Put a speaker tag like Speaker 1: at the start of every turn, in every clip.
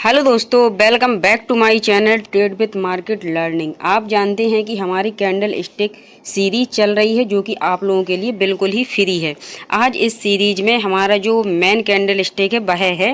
Speaker 1: Hello दोस्तों, welcome back to my channel Trade With Market Learning. आप जानते हैं कि हमारी कैंडल स्टिक सीरीज चल रही है जो कि आप लोगों के लिए बिल्कुल ही फ्री है। आज इस सीरीज में हमारा जो मेन कैंडल स्टिक है वह है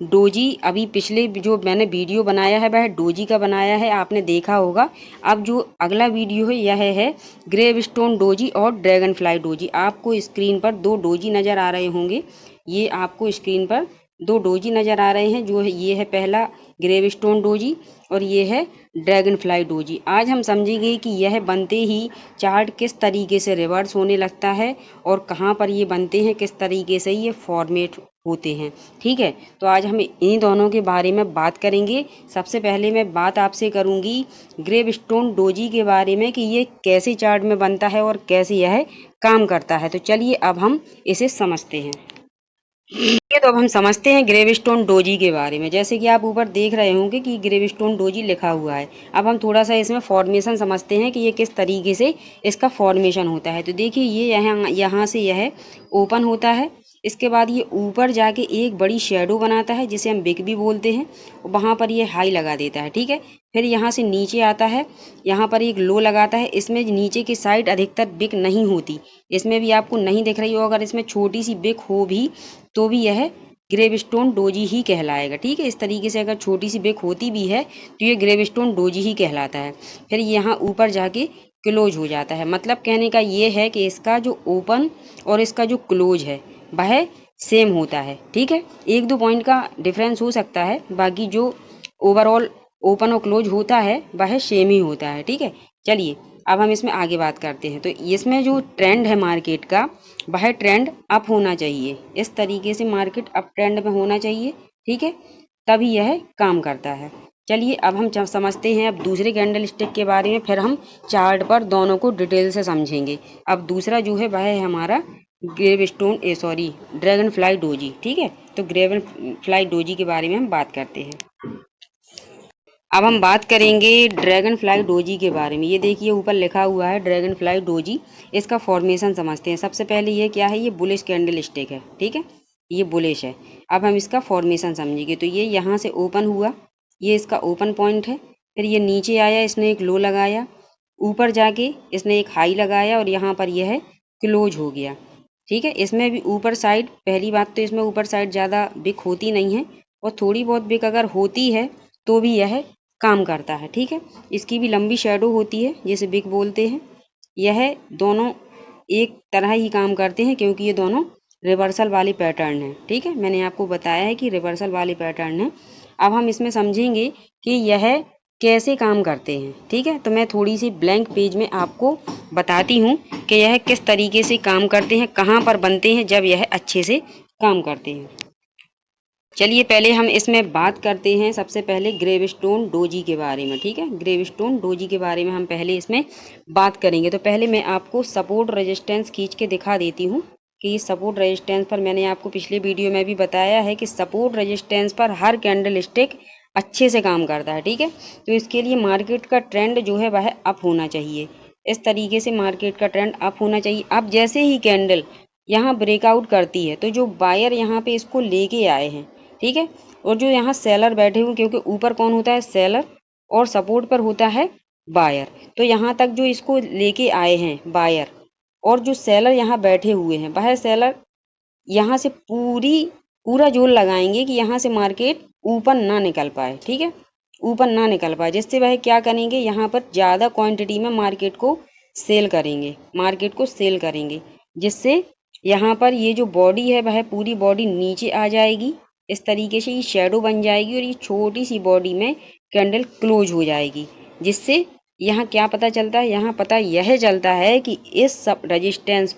Speaker 1: डोजी। अभी पिछले जो मैंने वीडियो बनाया है वह डोजी का बनाया है, आपने देखा होगा। अब जो अगला वीडियो है यह है ग्रेवस्टोन डोजी और ड्रैगन फ्लाई डोजी। आपको स्क्रीन पर दो डोजी नज़र आ रहे होंगे। ये आपको स्क्रीन पर दो डोजी नज़र आ रहे हैं। जो है ये है पहला ग्रेवस्टोन डोजी और ये है ड्रैगन फ्लाई डोजी। आज हम समझेंगे कि यह बनते ही चार्ट किस तरीके से रिवर्स होने लगता है और कहाँ पर ये बनते हैं, किस तरीके से ये फॉर्मेट होते हैं। ठीक है, तो आज हम इन दोनों के बारे में बात करेंगे। सबसे पहले मैं बात आपसे करूंगी ग्रेवस्टोन डोजी के बारे में कि ये कैसे चार्ट में बनता है और कैसे यह काम करता है। तो चलिए अब हम इसे समझते हैं। ये तो अब हम समझते हैं ग्रेवस्टोन डोजी के बारे में। जैसे कि आप ऊपर देख रहे होंगे कि ग्रेवस्टोन डोजी लिखा हुआ है। अब हम थोड़ा सा इसमें फॉर्मेशन समझते हैं कि ये किस तरीके से इसका फॉर्मेशन होता है। तो देखिए ये यहाँ से यह ओपन होता है। इसके बाद ये ऊपर जाके एक बड़ी शेडो बनाता है जिसे हम बिग भी बोलते हैं। वहाँ पर ये हाई लगा देता है। ठीक है, फिर यहाँ से नीचे आता है, यहाँ पर एक लो लगाता है। इसमें नीचे की साइड अधिकतर बिग नहीं होती, इसमें भी आपको नहीं दिख रही हो। अगर इसमें छोटी सी बिग हो भी तो भी यह ग्रेवस्टोन डोजी ही कहलाएगा। ठीक है, इस तरीके से अगर छोटी सी बिग होती भी है तो ये ग्रेवस्टोन डोजी ही कहलाता है। फिर यहाँ ऊपर जाके क्लोज हो जाता है। मतलब कहने का ये है कि इसका जो ओपन और इसका जो क्लोज है वह सेम होता है। ठीक है, एक दो पॉइंट का डिफरेंस हो सकता है, बाकी जो ओवरऑल ओपन और क्लोज होता है वह सेम ही होता है। ठीक है, चलिए अब हम इसमें आगे बात करते हैं। तो इसमें जो ट्रेंड है मार्केट का वह ट्रेंड अप होना चाहिए। इस तरीके से मार्केट अप ट्रेंड में होना चाहिए। ठीक है, तभी यह काम करता है। चलिए अब हम समझते हैं अब दूसरे कैंडल स्टिक के बारे में। फिर हम चार्ट पर दोनों को डिटेल से समझेंगे। अब दूसरा जो है वह है हमारा ड्रैगन फ्लाई डोजी। ठीक है, तो ड्रैगन फ्लाई डोजी के बारे में हम बात करते हैं। अब हम बात करेंगे ड्रैगन फ्लाई डोजी के बारे में। ये देखिए ऊपर लिखा हुआ है ड्रैगन फ्लाई डोजी। इसका फॉर्मेशन समझते हैं। सबसे पहले ये क्या है, ये बुलिश कैंडल स्टिक है। ठीक है, ये बुलिश है। अब हम इसका फॉर्मेशन समझेंगे। तो ये यहाँ से ओपन हुआ, ये इसका ओपन पॉइंट है। फिर ये नीचे आया, इसने एक लो लगाया, ऊपर जाके इसने एक हाई लगाया और यहाँ पर यह क्लोज हो गया। ठीक है, इसमें भी ऊपर साइड, पहली बात तो इसमें ऊपर साइड ज़्यादा बिग होती नहीं है और थोड़ी बहुत बिग अगर होती है तो भी यह काम करता है। ठीक है, इसकी भी लंबी शेडो होती है जिसे बिग बोलते हैं। यह दोनों एक तरह ही काम करते हैं क्योंकि ये दोनों रिवर्सल वाले पैटर्न है। ठीक है, मैंने आपको बताया है कि रिवर्सल वाले पैटर्न है। अब हम इसमें समझेंगे कि यह कैसे काम करते हैं। ठीक है, तो मैं थोड़ी सी ब्लैंक पेज में आपको बताती हूँ कि यह किस तरीके से काम करते हैं, कहाँ पर बनते हैं जब यह अच्छे से काम करते हैं। चलिए पहले हम इसमें बात करते हैं सबसे पहले ग्रेवस्टोन डोजी के बारे में। ठीक है, ग्रेवस्टोन डोजी के बारे में हम पहले इसमें बात करेंगे। तो पहले मैं आपको सपोर्ट रेजिस्टेंस खींच के दिखा देती हूँ कि सपोर्ट रेजिस्टेंस पर मैंने आपको पिछले वीडियो में भी बताया है कि सपोर्ट रेजिस्टेंस पर हर कैंडल स्टिक अच्छे से काम करता है। ठीक है, तो इसके लिए मार्केट का ट्रेंड जो है वह अप होना चाहिए। इस तरीके से मार्केट का ट्रेंड अप होना चाहिए। अब जैसे ही कैंडल यहाँ ब्रेकआउट करती है तो जो बायर यहाँ पे इसको लेके आए हैं, ठीक है, और जो यहाँ सेलर बैठे हुए, क्योंकि ऊपर कौन होता है, सेलर, और सपोर्ट पर होता है बायर। तो यहाँ तक जो इसको लेके आए हैं बायर और जो सेलर यहाँ बैठे हुए हैं, वह सेलर यहाँ से पूरा जोर लगाएंगे कि यहाँ से मार्केट ऊपर ना निकल पाए। ठीक है, ऊपर ना निकल पाए, जिससे वह क्या करेंगे, यहाँ पर ज़्यादा क्वांटिटी में मार्केट को सेल करेंगे, जिससे यहाँ पर ये जो बॉडी है वह पूरी बॉडी नीचे आ जाएगी। इस तरीके से ये शेडो बन जाएगी और ये छोटी सी बॉडी में कैंडल क्लोज हो जाएगी। जिससे यहाँ क्या पता चलता है, यहाँ पता यह चलता है कि इस रजिस्टेंस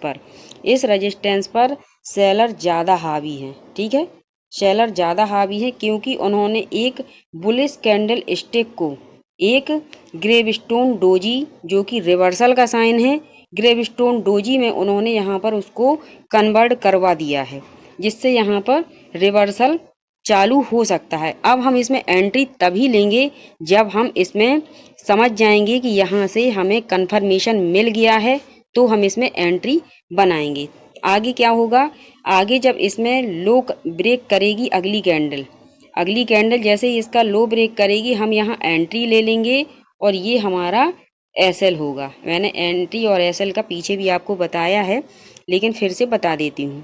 Speaker 1: पर सेलर ज़्यादा हावी हैं। ठीक है, सेलर ज़्यादा हावी है क्योंकि उन्होंने एक बुलिश कैंडल स्टिक को एक ग्रेवस्टोन डोजी, जो कि रिवर्सल का साइन है, ग्रेवस्टोन डोजी में उन्होंने यहाँ पर उसको कन्वर्ट करवा दिया है, जिससे यहाँ पर रिवर्सल चालू हो सकता है। अब हम इसमें एंट्री तभी लेंगे जब हम इसमें समझ जाएंगे कि यहाँ से हमें कंफर्मेशन मिल गया है, तो हम इसमें एंट्री बनाएंगे। आगे क्या होगा, आगे जब इसमें लो ब्रेक करेगी अगली कैंडल, अगली कैंडल जैसे ही इसका लो ब्रेक करेगी हम यहाँ एंट्री ले लेंगे और ये हमारा एसएल होगा। मैंने एंट्री और एसएल का पीछे भी आपको बताया है, लेकिन फिर से बता देती हूँ।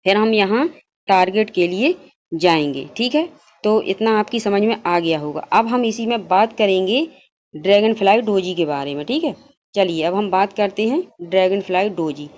Speaker 1: फिर हम यहाँ टारगेट के लिए जाएंगे। ठीक है, तो इतना आपकी समझ में आ गया होगा। अब हम इसी में बात करेंगे ड्रैगन फ्लाई डोजी के बारे में। ठीक है, चलिए अब हम बात करते हैं ड्रैगन फ्लाई डोजी।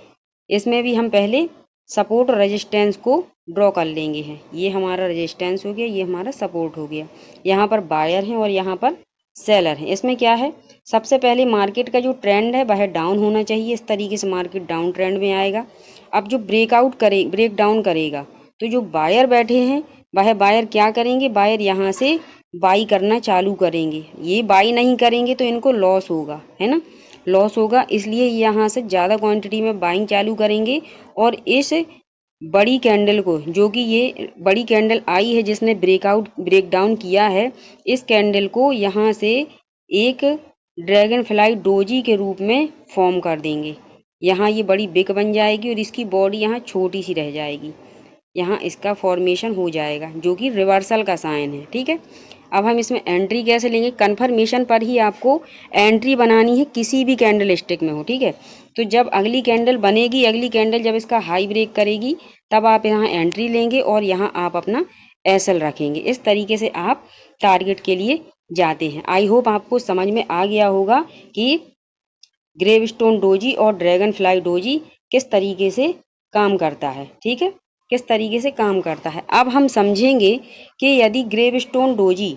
Speaker 1: इसमें भी हम पहले सपोर्ट और रेजिस्टेंस को ड्रॉ कर लेंगे हैं। ये हमारा रेजिस्टेंस हो गया, ये हमारा सपोर्ट हो गया। यहाँ पर बायर हैं और यहाँ पर सेलर हैं। इसमें क्या है, सबसे पहले मार्केट का जो ट्रेंड है वह डाउन होना चाहिए। इस तरीके से मार्केट डाउन ट्रेंड में आएगा। अब जो ब्रेक डाउन करेगा तो जो बायर बैठे हैं वह बायर क्या करेंगे, बायर यहाँ से बाई करना चालू करेंगे। ये बाई नहीं करेंगे तो इनको लॉस होगा, है ना, लॉस होगा। इसलिए यहाँ से ज़्यादा क्वांटिटी में बाइंग चालू करेंगे और इस बड़ी कैंडल को, जो कि ये बड़ी कैंडल आई है जिसने ब्रेक डाउन किया है, इस कैंडल को यहाँ से एक ड्रैगन फ्लाई डोजी के रूप में फॉर्म कर देंगे। यहाँ ये बड़ी बिग बन जाएगी और इसकी बॉडी यहाँ छोटी सी रह जाएगी। यहाँ इसका फॉर्मेशन हो जाएगा जो कि रिवर्सल का साइन है। ठीक है, अब हम इसमें एंट्री कैसे लेंगे, कन्फर्मेशन पर ही आपको एंट्री बनानी है किसी भी कैंडल स्टिक में हो। ठीक है, तो जब अगली कैंडल बनेगी, अगली कैंडल जब इसका हाई ब्रेक करेगी तब आप यहाँ एंट्री लेंगे और यहाँ आप अपना एसएल रखेंगे। इस तरीके से आप टारगेट के लिए जाते हैं। आई होप आपको समझ में आ गया होगा कि ग्रेवस्टोन डोजी और ड्रैगन फ्लाई डोजी किस तरीके से काम करता है। ठीक है, किस तरीके से काम करता है। अब हम समझेंगे कि यदि ग्रेवस्टोन डोजी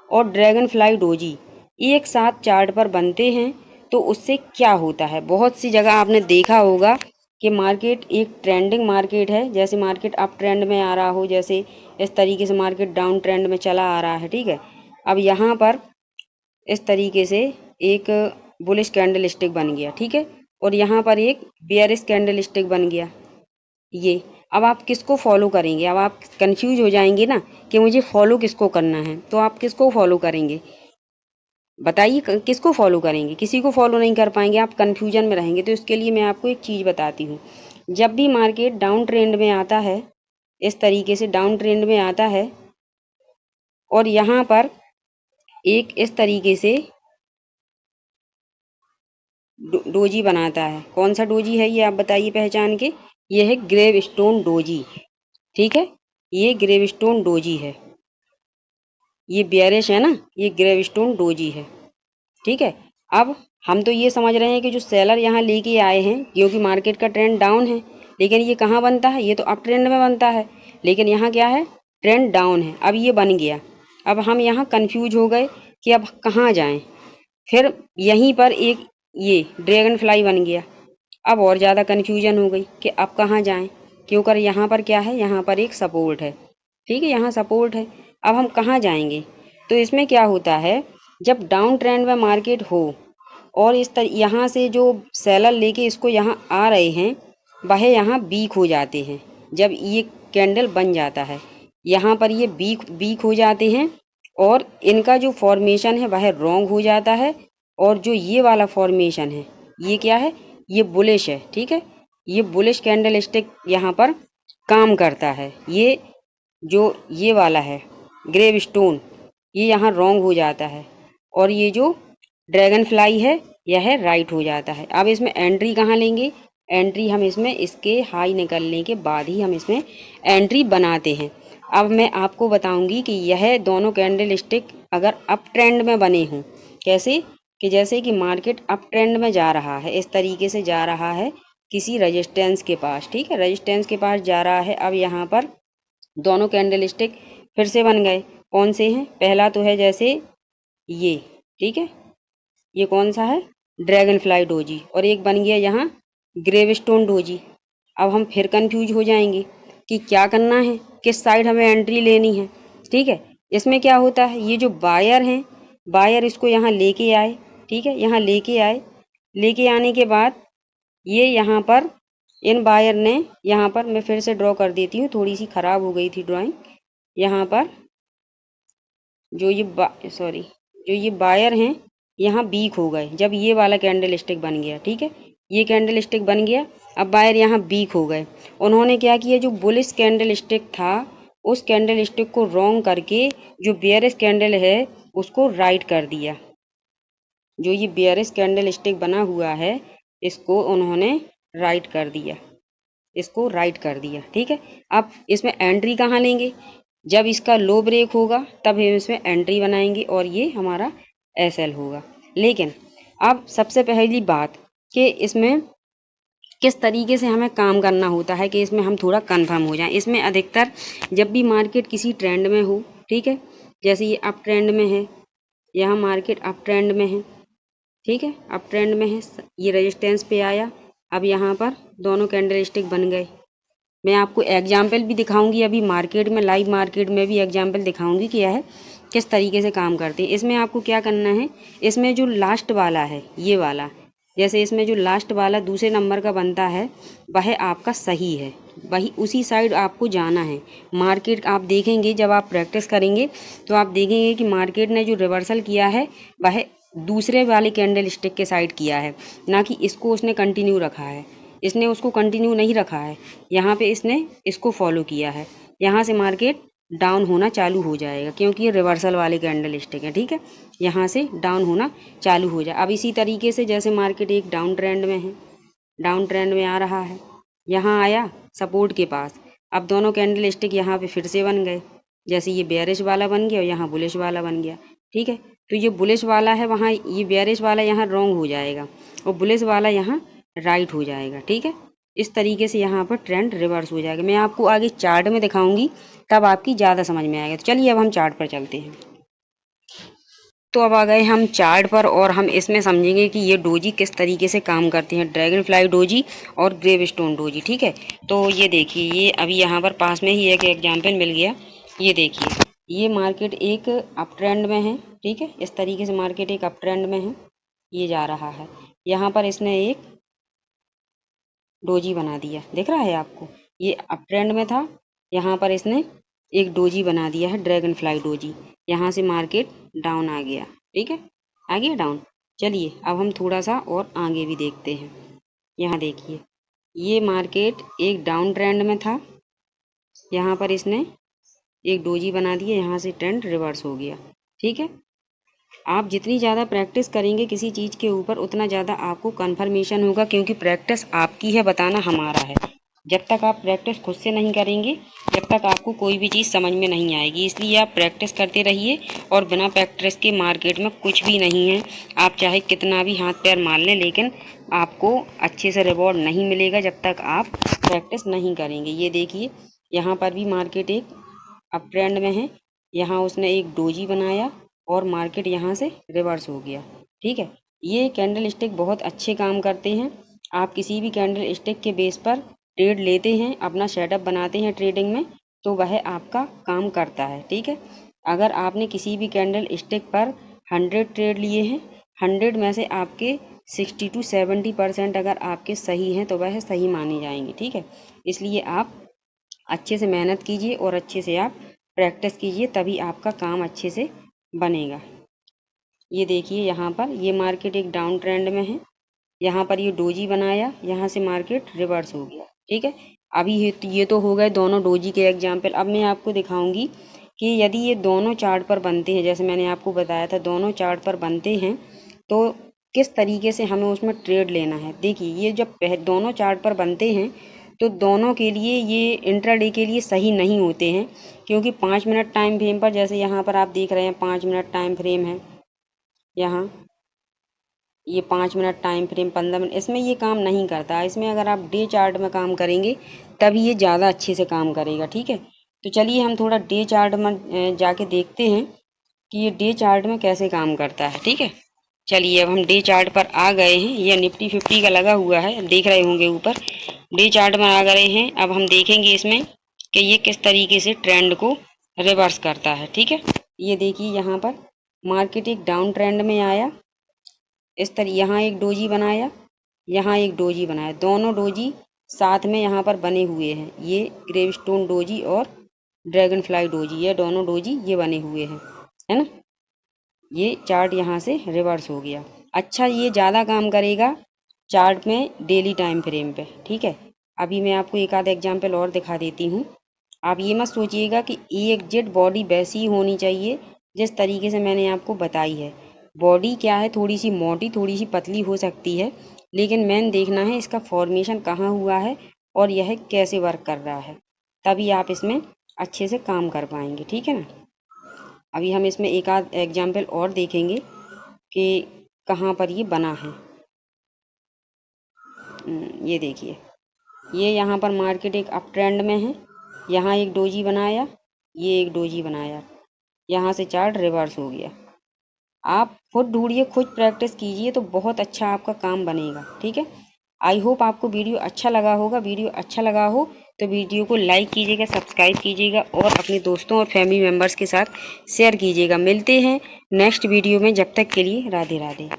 Speaker 1: और ड्रैगन फ्लाई डोजी एक साथ चार्ट पर बनते हैं तो उससे क्या होता है। बहुत सी जगह आपने देखा होगा कि मार्केट एक ट्रेंडिंग मार्केट है, जैसे मार्केट अप ट्रेंड में आ रहा हो, जैसे इस तरीके से मार्केट डाउन ट्रेंड में चला आ रहा है। ठीक है, अब यहाँ पर इस तरीके से एक बुलिश कैंडल स्टिक बन गया। ठीक है, और यहाँ पर एक बेयरिश कैंडल स्टिक बन गया। ये अब आप किसको फॉलो करेंगे, अब आप कंफ्यूज हो जाएंगे ना कि मुझे फॉलो किसको करना है। तो आप किसको फॉलो करेंगे, बताइए, किसको फॉलो करेंगे। किसी को फॉलो नहीं कर पाएंगे, आप कंफ्यूजन में रहेंगे। तो इसके लिए मैं आपको एक चीज़ बताती हूँ। जब भी मार्केट डाउन ट्रेंड में आता है, इस तरीके से डाउन ट्रेंड में आता है और यहाँ पर एक इस तरीके से डोजी बनाता है। कौन सा डोजी है ये आप बताइए पहचान के। ये है ग्रेवस्टोन डोजी। ठीक है, ये ग्रेवस्टोन डोजी है। ये बेयरिश है ना, ये ग्रेवस्टोन डोजी है। ठीक है, अब हम तो ये समझ रहे हैं कि जो सेलर यहाँ लेके आए हैं, क्योंकि मार्केट का ट्रेंड डाउन है, लेकिन ये कहाँ बनता है, ये तो अप ट्रेंड में बनता है, लेकिन यहाँ क्या है, ट्रेंड डाउन है। अब ये बन गया। अब हम यहाँ कंफ्यूज हो गए कि अब कहाँ जाएं। फिर यहीं पर एक ये ड्रैगन फ्लाई बन गया। अब और ज़्यादा कन्फ्यूजन हो गई कि अब कहाँ जाएं, क्योंकि यहाँ पर क्या है, यहाँ पर एक सपोर्ट है। ठीक है, यहाँ सपोर्ट है। अब हम कहाँ जाएंगे। तो इसमें क्या होता है, जब डाउन ट्रेंड में मार्केट हो और इस तरह यहाँ से जो सेलर लेके इसको यहाँ आ रहे हैं वह यहाँ वीक हो जाते हैं। जब ये कैंडल बन जाता है, यहाँ पर ये वीक हो जाते हैं और इनका जो फॉर्मेशन है वह रॉन्ग हो जाता है। और जो ये वाला फॉर्मेशन है ये क्या है, ये बुलिश है। ठीक है, ये बुलिश कैंडल स्टिक यहाँ पर काम करता है। ये जो ये वाला है ग्रेवस्टोन, ये यहाँ रॉन्ग हो जाता है और ये जो ड्रैगन फ्लाई है यह राइट हो जाता है। अब इसमें एंट्री कहाँ लेंगे, एंट्री हम इसमें इसके हाई निकलने के बाद ही हम इसमें एंट्री बनाते हैं। अब मैं आपको बताऊंगी कि यह दोनों कैंडल स्टिक अगर अप ट्रेंड में बने हों, कैसे कि जैसे कि मार्केट अप ट्रेंड में जा रहा है, इस तरीके से जा रहा है किसी रेजिस्टेंस के पास। ठीक है, रेजिस्टेंस के पास जा रहा है। अब यहाँ पर दोनों कैंडल स्टिक फिर से बन गए। कौन से हैं, पहला तो है जैसे ये, ठीक है, ये कौन सा है, ड्रैगन फ्लाई डोजी, और एक बन गया यहाँ ग्रेवस्टोन डोजी। अब हम फिर कंफ्यूज हो जाएंगे कि क्या करना है, किस साइड हमें एंट्री लेनी है। ठीक है, इसमें क्या होता है, ये जो बायर हैं, बायर इसको यहाँ लेके आए। ठीक है, यहाँ लेके आए, लेके आने के बाद ये यहाँ पर इन बायर ने यहाँ पर, मैं फिर से ड्रॉ कर देती हूँ, थोड़ी सी खराब हो गई थी ड्राइंग। यहाँ पर जो ये बायर हैं यहाँ वीक हो गए जब ये वाला कैंडल स्टिक बन गया। ठीक है, ये कैंडल स्टिक बन गया। अब बायर यहाँ वीक हो गए। उन्होंने क्या किया, जो बुलिश कैंडल स्टिक था उस कैंडल स्टिक को रॉन्ग करके जो बेयरिश कैंडल है उसको राइट कर दिया। जो ये बेयरिश कैंडल स्टिक बना हुआ है इसको उन्होंने राइट कर दिया, इसको राइट कर दिया। ठीक है, अब इसमें एंट्री कहाँ लेंगे? जब इसका लो ब्रेक होगा तब हम इसमें एंट्री बनाएंगे और ये हमारा SL होगा। लेकिन अब सबसे पहली बात कि इसमें किस तरीके से हमें काम करना होता है कि इसमें हम थोड़ा कंफर्म हो जाएं। इसमें अधिकतर जब भी मार्केट किसी ट्रेंड में हो, ठीक है, जैसे ये अप ट्रेंड में है, यहाँ मार्केट अप ट्रेंड में है, ठीक है, अप ट्रेंड में है, ये रेजिस्टेंस पे आया, अब यहाँ पर दोनों कैंडल स्टिक बन गए। मैं आपको एग्जाम्पल भी दिखाऊंगी, अभी मार्केट में लाइव मार्केट में भी एग्जाम्पल दिखाऊंगी कि यह किस तरीके से काम करते हैं। इसमें आपको क्या करना है, इसमें जो लास्ट वाला है ये वाला, जैसे इसमें जो लास्ट वाला दूसरे नंबर का बनता है वह आपका सही है, वही उसी साइड आपको जाना है। मार्केट आप देखेंगे जब आप प्रैक्टिस करेंगे तो आप देखेंगे कि मार्केट ने जो रिवर्सल किया है वह दूसरे वाले कैंडल स्टिक के साइड किया है, ना कि इसको उसने कंटिन्यू रखा है। इसने उसको कंटिन्यू नहीं रखा है, यहाँ पे इसने इसको फॉलो किया है। यहाँ से मार्केट डाउन होना चालू हो जाएगा क्योंकि ये रिवर्सल वाले कैंडल स्टिक है। ठीक है, यहाँ से डाउन होना चालू हो जाए। अब इसी तरीके से जैसे मार्केट एक डाउन ट्रेंड में है, डाउन ट्रेंड में आ रहा है, यहाँ आया सपोर्ट के पास, अब दोनों कैंडल स्टिक यहाँ पे फिर से बन गए, जैसे ये बेयरिश वाला बन गया और यहाँ बुलिश वाला बन गया। ठीक है, तो ये बुलिश वाला है वहाँ, ये बेयरिश वाला यहाँ रॉन्ग हो जाएगा और बुलिश वाला यहाँ राइट हो जाएगा। ठीक है, इस तरीके से यहाँ पर ट्रेंड रिवर्स हो जाएगा। मैं आपको आगे चार्ट में दिखाऊंगी तब आपकी ज़्यादा समझ में आएगा। तो चलिए अब हम चार्ट पर चलते हैं। तो अब आ गए हम चार्ट पर और हम इसमें समझेंगे कि ये डोजी किस तरीके से काम करती हैं, ड्रैगन फ्लाई डोजी और ग्रेवस्टोन डोजी। ठीक है, तो ये देखिए, ये अभी यहाँ पर पास में ही एक एग्जाम्पल मिल गया। ये देखिए, ये मार्केट एक अप ट्रेंड में है। ठीक है, इस तरीके से मार्केट एक अप ट्रेंड में है, ये जा रहा है, यहाँ पर इसने एक डोजी बना दिया, दिख रहा है आपको, ये अप ट्रेंड में था, यहाँ पर इसने एक डोजी बना दिया है, ड्रैगन फ्लाई डोजी। यहाँ से मार्केट डाउन आ गया। ठीक है, आ गया डाउन। चलिए अब हम थोड़ा सा और आगे भी देखते हैं। यहाँ देखिए, ये मार्केट एक डाउन ट्रेंड में था, यहाँ पर इसने एक डोजी बना दिया, यहाँ से ट्रेंड रिवर्स हो गया। ठीक है, आप जितनी ज़्यादा प्रैक्टिस करेंगे किसी चीज़ के ऊपर उतना ज़्यादा आपको कन्फर्मेशन होगा, क्योंकि प्रैक्टिस आपकी है, बताना हमारा है। जब तक आप प्रैक्टिस खुद से नहीं करेंगे जब तक आपको कोई भी चीज़ समझ में नहीं आएगी। इसलिए आप प्रैक्टिस करते रहिए, और बिना प्रैक्टिस के मार्केट में कुछ भी नहीं है। आप चाहे कितना भी हाथ पैर मार लें, लेकिन आपको अच्छे से रिवॉर्ड नहीं मिलेगा जब तक आप प्रैक्टिस नहीं करेंगे। ये देखिए, यहाँ पर भी मार्केट एक अप ट्रेंड में है, यहाँ उसने एक डोजी बनाया और मार्केट यहाँ से रिवर्स हो गया। ठीक है, ये कैंडल स्टिक बहुत अच्छे काम करते हैं। आप किसी भी कैंडल स्टिक के बेस पर ट्रेड लेते हैं, अपना सेटअप बनाते हैं ट्रेडिंग में, तो वह आपका काम करता है। ठीक है, अगर आपने किसी भी कैंडल स्टिक पर 100 ट्रेड लिए हैं, 100 में से आपके 60 to 70% अगर आपके सही हैं तो वह सही माने जाएंगे। ठीक है, इसलिए आप अच्छे से मेहनत कीजिए और अच्छे से आप प्रैक्टिस कीजिए, तभी आपका काम अच्छे से बनेगा। ये देखिए, यहाँ पर ये मार्केट एक डाउन ट्रेंड में है, यहाँ पर ये डोजी बनाया, यहाँ से मार्केट रिवर्स हो गया। ठीक है, अभी ये तो हो गए दोनों डोजी के एग्जाम्पल। अब मैं आपको दिखाऊंगी कि यदि ये दोनों चार्ट पर बनते हैं, जैसे मैंने आपको बताया था दोनों चार्ट पर बनते हैं, तो किस तरीके से हमें उसमें ट्रेड लेना है। देखिए, ये जब दोनों चार्ट पर बनते हैं तो दोनों के लिए ये इंट्राडे के लिए सही नहीं होते हैं, क्योंकि 5 मिनट टाइम फ्रेम पर, जैसे यहाँ पर आप देख रहे हैं 5 मिनट टाइम फ्रेम है, यहाँ ये 5 मिनट टाइम फ्रेम, 15 मिनट, इसमें ये काम नहीं करता। इसमें अगर आप डे चार्ट में काम करेंगे तभी ये ज़्यादा अच्छे से काम करेगा। ठीक है, तो चलिए हम थोड़ा डे चार्ट में जाके देखते हैं कि ये डे चार्ट में कैसे काम करता है। ठीक है, चलिए अब हम डे चार्ट पर आ गए हैं। ये निफ्टी 50 का लगा हुआ है, देख रहे होंगे ऊपर। डे चार्ट में आ गए हैं, अब हम देखेंगे इसमें कि ये किस तरीके से ट्रेंड को रिवर्स करता है। ठीक है, ये देखिए, यहाँ पर मार्केट एक डाउन ट्रेंड में आया, इस तरह यहाँ एक डोजी बनाया, यहाँ एक डोजी बनाया, दोनों डोजी साथ में यहाँ पर बने हुए हैं। ये ग्रेवस्टोन डोजी और ड्रैगन फ्लाई डोजी, ये दोनों डोजी ये बने हुए हैं, है ना। ये चार्ट यहाँ से रिवर्स हो गया। अच्छा, ये ज़्यादा काम करेगा चार्ट में डेली टाइम फ्रेम पे। ठीक है, अभी मैं आपको एक आध एग्जाम्पल और दिखा देती हूँ। आप ये मत सोचिएगा कि एग्जैक्ट बॉडी वैसी ही होनी चाहिए जिस तरीके से मैंने आपको बताई है। बॉडी क्या है, थोड़ी सी मोटी थोड़ी सी पतली हो सकती है, लेकिन मेन देखना है इसका फॉर्मेशन कहाँ हुआ है और यह कैसे वर्क कर रहा है, तभी आप इसमें अच्छे से काम कर पाएंगे। ठीक है ना। अभी हम इसमें एक आध एग्जाम्पल और देखेंगे कि कहाँ पर ये बना है। ये देखिए, ये यहाँ पर मार्केट एक अप ट्रेंड में है, यहाँ एक डोजी बनाया, ये एक डोजी बनाया, यहाँ से चार्ट रिवर्स हो गया। आप खुद ढूंढिए, खुद प्रैक्टिस कीजिए तो बहुत अच्छा आपका काम बनेगा। ठीक है। आई होप आपको वीडियो अच्छा लगा होगा। वीडियो अच्छा लगा हो तो वीडियो को लाइक कीजिएगा, सब्सक्राइब कीजिएगा और अपने दोस्तों और फैमिली मेम्बर्स के साथ शेयर कीजिएगा। मिलते हैं नेक्स्ट वीडियो में, जब तक के लिए राधे राधे।